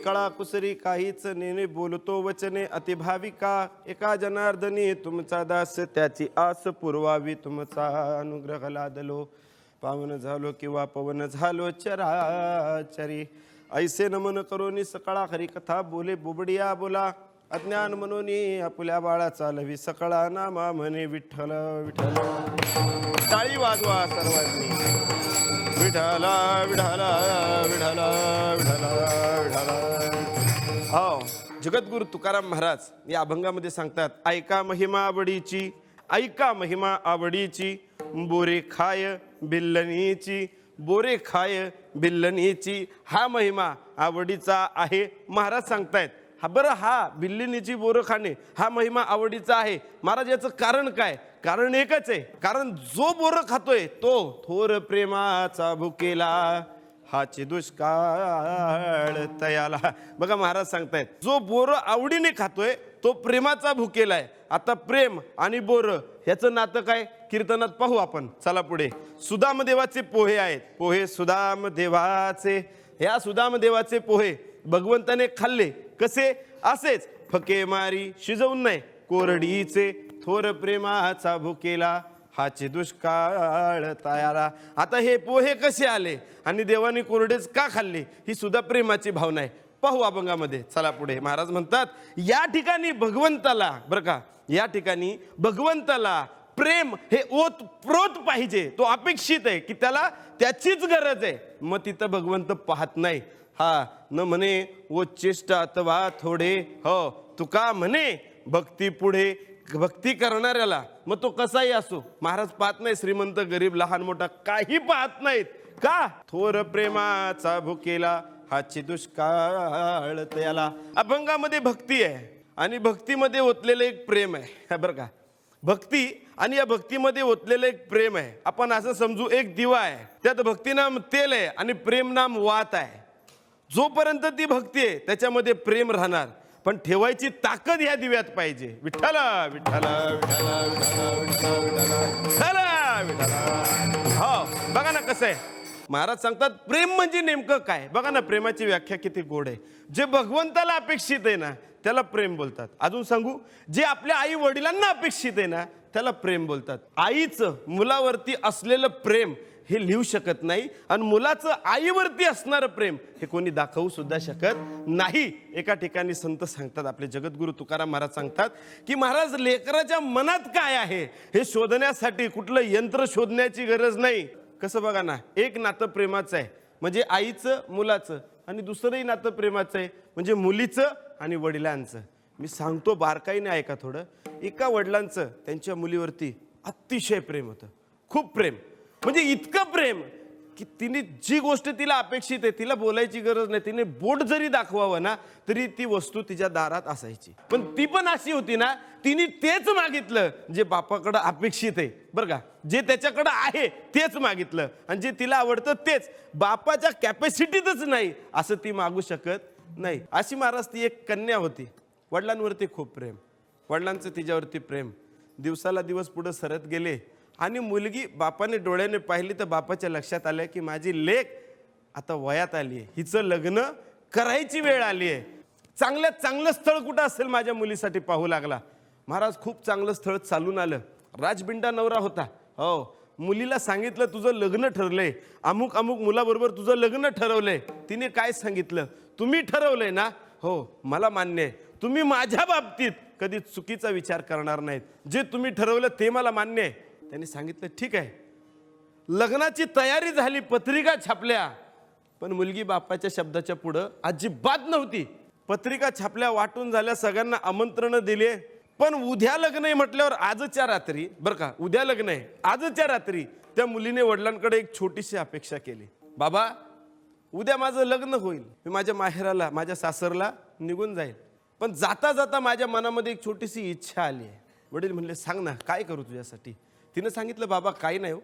कळा कुसरी काहीच नेने बोलतो वचने अतिभाविका एका जनार्दनी तुमचा दास त्याची आस पुरवावी तुमचा अनुग्रह लादलो पावन झालो किंवा पवन झालो चराचरी ऐसे नमन करोनी सकाळा हरिकथा बोले बुबडिया बोला अज्ञान मनोनी आपल्या बाळा चालवी सकाळा नामा म्हणे विठ्ठल विठ्ठल टाळी वाजवा सर्वांनी विठ्ठला विठ्ठला विठ्ठला विठ्ठला विठ्ठला। हो, जगद्गुरु तुकाराम महाराज या अभंगामध्ये सांगतात, ऐका महिमा आवडीची, ऐका महिमा आवडीची, बोरे खाय बिल्लणीची, बोरे खाय बिल्लणीची। हा महिमा आवडीचा आहे महाराज सांगतायत। हा बरं, हा बिल्लिणीची बोरं खाणे हा महिमा आवडीचा आहे महाराज। याचं कारण काय? कारण एकच आहे, कारण जो बोरं खातोय तो थोर प्रेमाचा भुकेला हाची दुष्काळ तयाला। बघा महाराज सांगतायत, जो बोरं आवडीने खातोय तो प्रेमाचा भुकेला आहे। आता प्रेम आणि बोरं ह्याचं नातं काय कीर्तनात पाहू आपण। चला पुढे। सुदामदेवाचे पोहे आहेत, पोहे सुदामदेवाचे। ह्या सुदामदेवाचे पोहे भगवंताने खाल्ले कसे? असेच फके मारी शिजवून नाही, कोरडीचे थोर प्रेमाचा भुकेला हाचे दुष्काळ तयारा। आता हे पोहे कसे आले आणि देवाने कोरडेच का खाल्ले? ही सुद्धा प्रेमाची भावना आहे। पाहू अभंगामध्ये। चला पुढे। महाराज म्हणतात, या ठिकाणी भगवंताला, बरं का, या ठिकाणी भगवंताला प्रेम हे ओतप्रोत पाहिजे, तो अपेक्षित आहे की त्याला त्याचीच गरज आहे। मग तिथं भगवंत पाहत नाही। हा न म्हणे वो चेष्टा अथवा थोडे, हो तुका म्हणे भक्ती पुढे, भक्ती करणाऱ्याला मग तो कसाही असो महाराज पाहत नाही, श्रीमंत गरीब लहान मोठा काही पाहत नाहीत। का? थोर प्रेमाचा भुकेला हाची दुष्काळ तयाला। अभंगामध्ये भक्ती आहे आणि भक्तीमध्ये ओतलेलं एक प्रेम आहे, बरं का। भक्ती आणि या भक्तीमध्ये ओतलेलं एक प्रेम आहे। आपण असं समजू, एक दिवा आहे, त्यात भक्तीनाम तेल आहे आणि प्रेम नाम वात आहे। जोपर्यंत ती भक्ती आहे त्याच्यामध्ये प्रेम राहणार, पण ठेवायची ताकद ह्या दिव्यात पाहिजे। विठ्ठला विठ्ठला विठ्ठला विठ्ठला विठ्ठला। हो, बघा ना कसं आहे। महाराज सांगतात प्रेम म्हणजे नेमकं काय? बघा ना, प्रेमाची व्याख्या किती गोड आहे। जे भगवंताला अपेक्षित आहे ना त्याला प्रेम बोलतात। अजून सांगू, जे आपल्या आई वडिलांना अपेक्षित आहे ना त्याला प्रेम बोलतात। आईचं मुलावरती असलेलं प्रेम हे लिहू शकत नाही आणि मुलाचं आईवरती असणारं प्रेम हे कोणी दाखवू सुद्धा शकत नाही। एका ठिकाणी संत सांगतात, आपले जगद्गुरु तुकाराम महाराज सांगतात की महाराज, लेकराच्या मनात काय आहे हे शोधण्यासाठी कुठलं यंत्र शोधण्याची गरज नाही। कसं बघा ना, एक नातं प्रेमाचं आहे म्हणजे आईचं मुलाचं, आणि दुसरंही नातं प्रेमाचं आहे म्हणजे मुलीचं आणि वडिलांचं। मी सांगतो बारकाईने ऐका थोडं। एका वडिलांचं त्यांच्या मुलीवरती अतिशय प्रेम होतं, खूप प्रेम, म्हणजे इतकं प्रेम की तिने जी गोष्ट तिला अपेक्षित आहे तिला बोलायची गरज नाही, तिने बोट जरी दाखवावं ना तरी ती वस्तू तिच्या दारात असायची। पण ती पण अशी होती ना, तिने तेच मागितलं जे बापाकडं अपेक्षित आहे, बरं का, जे त्याच्याकडं आहे तेच मागितलं, आणि जे तिला आवडतं तेच बापाच्या कॅपॅसिटीतच नाही असं ती मागू शकत नाही। अशी महाराज ती एक कन्या होती, वडिलांवरती खूप प्रेम, वडिलांचं तिच्यावरती प्रेम दिवसाला दिवस पुढे सरत गेले आणि मुलगी बापाने डोळ्याने पाहिली तर बापाच्या लक्षात आलं की माझी लेक आता वयात आली आहे, हिचं लग्न करायची वेळ आली आहे। चांगल्यात चांगलं स्थळ कुठं असेल माझ्या मुलीसाठी पाहू लागला। महाराज खूप चांगलं स्थळ चालून आलं, राजबिंडा नवरा होता। हो, मुलीला सांगितलं तुझं लग्न ठरलंय, अमुक अमुक मुलाबरोबर तुझं लग्न ठरवलंय। तिने काय सांगितलं? तुम्ही ठरवलंय ना? हो मला मान्य आहे, तुम्ही माझ्या बाबतीत कधी चुकीचा विचार करणार नाहीत, जे तुम्ही ठरवलं ते मला मान्य आहे। त्यांनी सांगितलं ठीक आहे। लग्नाची तयारी झाली, पत्रिका छापल्या, पण मुलगी बापाच्या शब्दाच्या पुढं अजिबात नव्हती। पत्रिका छापल्या, वाटून झाल्या, सगळ्यांना आमंत्रण दिले, पण उद्या लग्न आहे म्हटल्यावर आजच्या रात्री, बरं का, उद्या लग्न आहे आजच्या रात्री त्या मुलीने वडिलांकडे एक छोटीशी अपेक्षा केली, बाबा उद्या माझं लग्न होईल, मी माझ्या माहेराला माझ्या सासरला निघून जाईल, पण जाता जाता माझ्या मनामध्ये एक छोटीशी इच्छा आली आहे। वडील म्हणले सांग ना काय करू तुझ्यासाठी? तिनं सांगितलं बाबा काही नाही हो,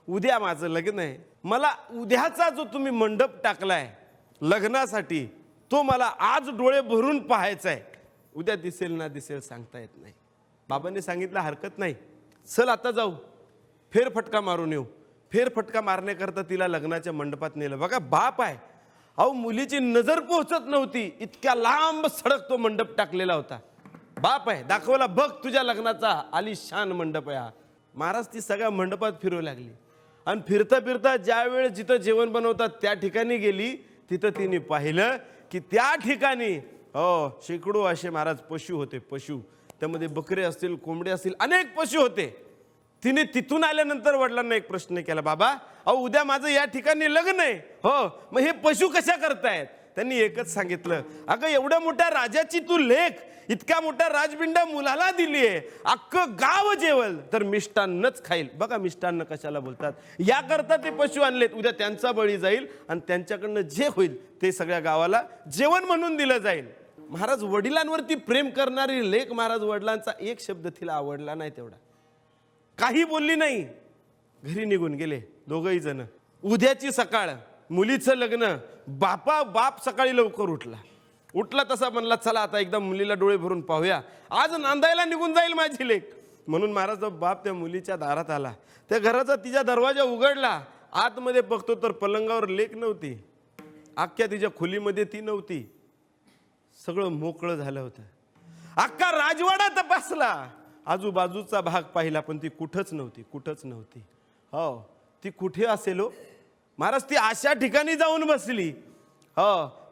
उद्या माझं लग्न आहे, मला उद्याचा जो तुम्ही मंडप टाकलाय लग्नासाठी तो मला आज डोळे भरून पाहायचा आहे, उद्या दिसेल ना दिसेल सांगता येत नाही। बाबांनी सांगितलं हरकत नाही, चल आता जाऊ फेरफटका मारून येऊ। फेरफटका मारण्याकरता तिला लग्नाच्या मंडपात नेलं। बघा बाप आहे अहो मुलीची नजर पोहोचत नव्हती, इतक्या लांब सडक तो मंडप टाकलेला होता. बाप आहे दाखवला, बघ तुझ्या लग्नाचा आलिशान मंडप आहे हा. महाराज ती सगळ्या मंडपात फिरू लागली आणि फिरता फिरता ज्या वेळेस जिथं जेवण बनवतात त्या ठिकाणी गेली, तिथं तिने पाहिलं की त्या ठिकाणी शेकडो असे महाराज पशु होते. पशु त्यामध्ये बकरे असतील, कोंबडे असतील, अनेक पशु होते. तिने तिथून आल्यानंतर वडिलांना एक प्रश्न केला, बाबा अहो उद्या माझं या ठिकाणी लग्न आहे, हो मग हे पशु कशा करतायत? त्यांनी एकच सांगितलं, अगं एवढ्या मोठ्या राजाची तू लेख, इतक्या मोठ्या राजबिंडा मुलाला दिलीये, अख्खं गाव जेवल तर मिष्टान्नच खाईल. बघा मिष्टान्न कशाला बोलतात, याकरता ते पशु आणलेत. उद्या त्यांचा बळी जाईल आणि त्यांच्याकडनं जे होईल ते सगळ्या गावाला जेवण म्हणून दिलं जाईल. महाराज वडिलांवरती प्रेम करणारी लेख, महाराज वडिलांचा एक शब्द तिला आवडला नाही, तेवढा काही बोलली नाही, घरी निघून गेले दोघही जण. उद्याची सकाळ, मुलीचं लग्न. बाप सकाळी लवकर उठला तसा म्हणला, चला आता एकदा मुलीला डोळे भरून पाहूया, आज नांदायला निघून जाईल माझी लेक. म्हणून महाराज बाप त्या मुलीच्या दारात आला, त्या घराचा तिच्या दरवाजा उघडला, आतमध्ये बघतो तर पलंगावर लेक नव्हती, अख्ख्या तिच्या खोलीमध्ये ती नव्हती, सगळं मोकळं झालं होतं. अख्खा राजवाडा तपासला, आजूबाजूचा भाग पाहिला, पण ती कुठंच नव्हती. हो ती कुठे असेल हो महाराज? ती अशा ठिकाणी जाऊन बसली,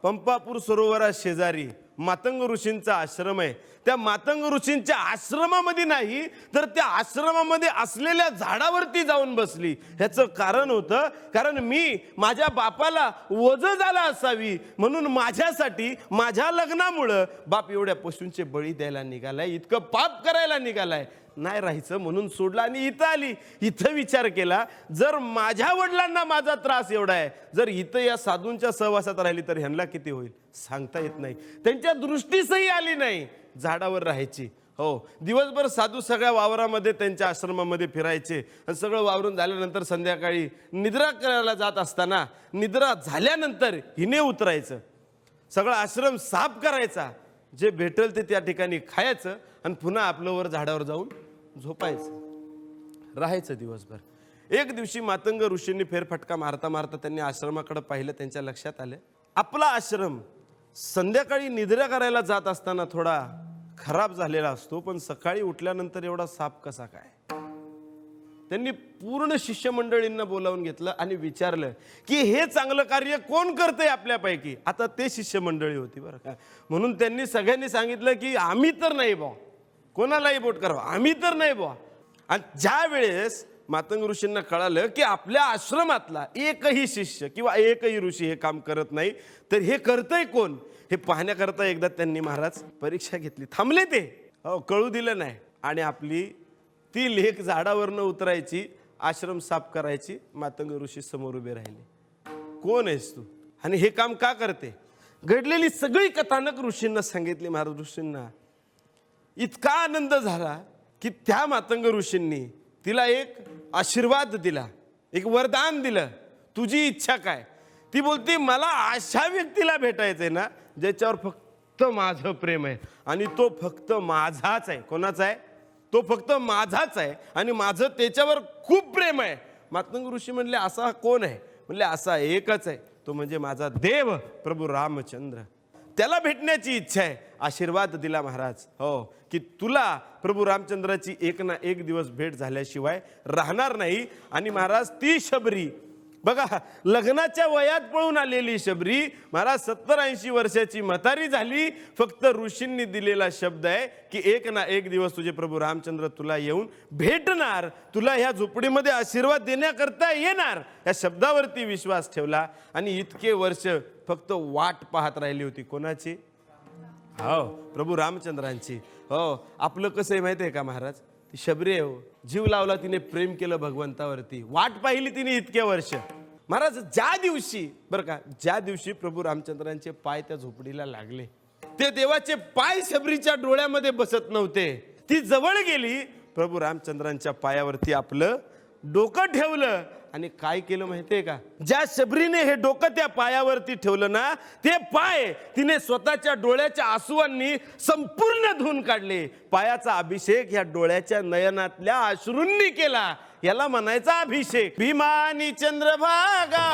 पंपापूर सरोवरा शेजारी मातंग ऋषींचा आश्रम आहे. त्या मातंग ऋषींच्या आश्रमामध्ये नाही तर त्या आश्रमामध्ये असलेल्या झाडावरती जाऊन बसली. ह्याचं कारण होतं, कारण मी माझ्या बापाला वज झाला असावी म्हणून माझ्यासाठी माझ्या लग्नामुळं बाप एवढ्या पशूंचे बळी द्यायला निघालाय, इतकं पाप करायला निघालाय. नाही राहायचं म्हणून सोडला आणि इथं आली. इथं विचार केला, जर माझ्या वडिलांना माझा त्रास एवढा आहे, जर इथं या साधूंच्या सहवासात राहिली तर ह्यांना किती होईल सांगता येत नाही. त्यांच्या दृष्टीसही आली नाही झाडावर राहायची. हो दिवसभर साधू सगळ्या वावरामध्ये त्यांच्या आश्रमामध्ये फिरायचे आणि सगळं वावरून झाल्यानंतर संध्याकाळी निद्रा करायला जात असताना निद्रा झाल्यानंतर हिने उतरायचं, सगळं आश्रम साफ करायचा, जे भेटल ते त्या ठिकाणी खायचं आणि पुन्हा आपलं वर झाडावर जाऊन झोपायचं, राहायचं दिवसभर. एक दिवशी मातंग ऋषींनी फेरफटका मारता मारता त्यांनी आश्रमाकडे पाहिलं. त्यांच्या लक्षात आलं, आपला आश्रम संध्याकाळी निद्रा करायला जात असताना थोडा खराब झालेला असतो, पण सकाळी उठल्यानंतर एवढा साफ कसा काय? त्यांनी पूर्ण शिष्यमंडळींना बोलावून घेतलं आणि विचारलं की हे चांगलं कार्य कोण करतंय आपल्यापैकी? आता ते शिष्यमंडळी होती बरं का. म्हणून त्यांनी सगळ्यांनी सांगितलं की आम्ही तर नाही बा, कोणालाही बोट करावं, आम्ही तर नाही बा. आणि ज्या वेळेस मातंग ऋषींना कळालं की आपल्या आश्रमातला एकही शिष्य किंवा एकही ऋषी हे काम करत नाही, तर हे करतंय कोण हे पाहण्याकरता एकदा त्यांनी महाराज परीक्षा घेतली. थांबले ते, कळू दिलं नाही, आणि आपली ती लेक झाडावरनं उतरायची, आश्रम साफ करायची. मातंग ऋषी समोर उभे राहिले, कोण आहेस तू आणि हे काम का करते? घडलेली सगळी कथानक ऋषींना सांगितली. महाराज ऋषींना इतका आनंद झाला की त्या मातंग ऋषींनी तिला एक आशीर्वाद दिला, एक वरदान दिलं, तुझी इच्छा काय? ती बोलती, मला अशा व्यक्तीला भेटायचंय ना ज्याच्यावर फक्त माझं प्रेम आहे आणि तो फक्त माझाच आहे. कोणाचा आहे? तो फक्त माझाच आहे आणि माझं त्याच्यावर खूप प्रेम आहे. मातंग ऋषी म्हणले, असा कोण आहे? म्हणले, असा एकच आहे, तो म्हणजे माझा देव प्रभू रामचंद्र. त्याला भेटण्याची इच्छा आहे. आशीर्वाद दिला महाराज, हो, की तुला प्रभू रामचंद्राची एक ना एक दिवस भेट झाल्याशिवाय राहणार नाही. आणि महाराज ती शबरी बघा, लग्नाच्या वयात पळून आलेली शबरी महाराज 70-80 वर्षाची म्हातारी झाली. फक्त ऋषींनी दिलेला शब्द आहे की एक ना एक दिवस तुझे प्रभू रामचंद्र तुला येऊन भेटणार, तुला ह्या झोपडीमध्ये आशीर्वाद देण्याकरता येणार. या शब्दावरती विश्वास ठेवला आणि इतके वर्ष फक्त वाट पाहत राहिली होती. कोणाची? हो, प्रभू रामचंद्रांची. हो, आपलं कसं आहे माहिती आहे का महाराज? ती शबरी आहे हो, जीव लावला तिने, प्रेम केलं भगवंतावरती, वाट पाहिली तिने इतके वर्ष. महाराज ज्या दिवशी बरं का, ज्या दिवशी प्रभू रामचंद्रांचे पाय त्या झोपडीला लागले, ते देवाचे पाय शबरीच्या डोळ्यामध्ये बसत नव्हते. ती जवळ गेली, प्रभू रामचंद्रांच्या पायावरती आपलं डोकं ठेवलं आणि काय केलं माहितीये का? ज्या शबरीने हे डोकं त्या पायावरती ठेवलं ना, ते पाय तिने स्वतःच्या डोळ्याच्या आसुवांनी संपूर्ण धुवून काढले. पायाचा अभिषेक ह्या डोळ्याच्या नयनातल्या अश्रूंनी केला. याला म्हणायचा अभिषेक. भीमानी चंद्रभागा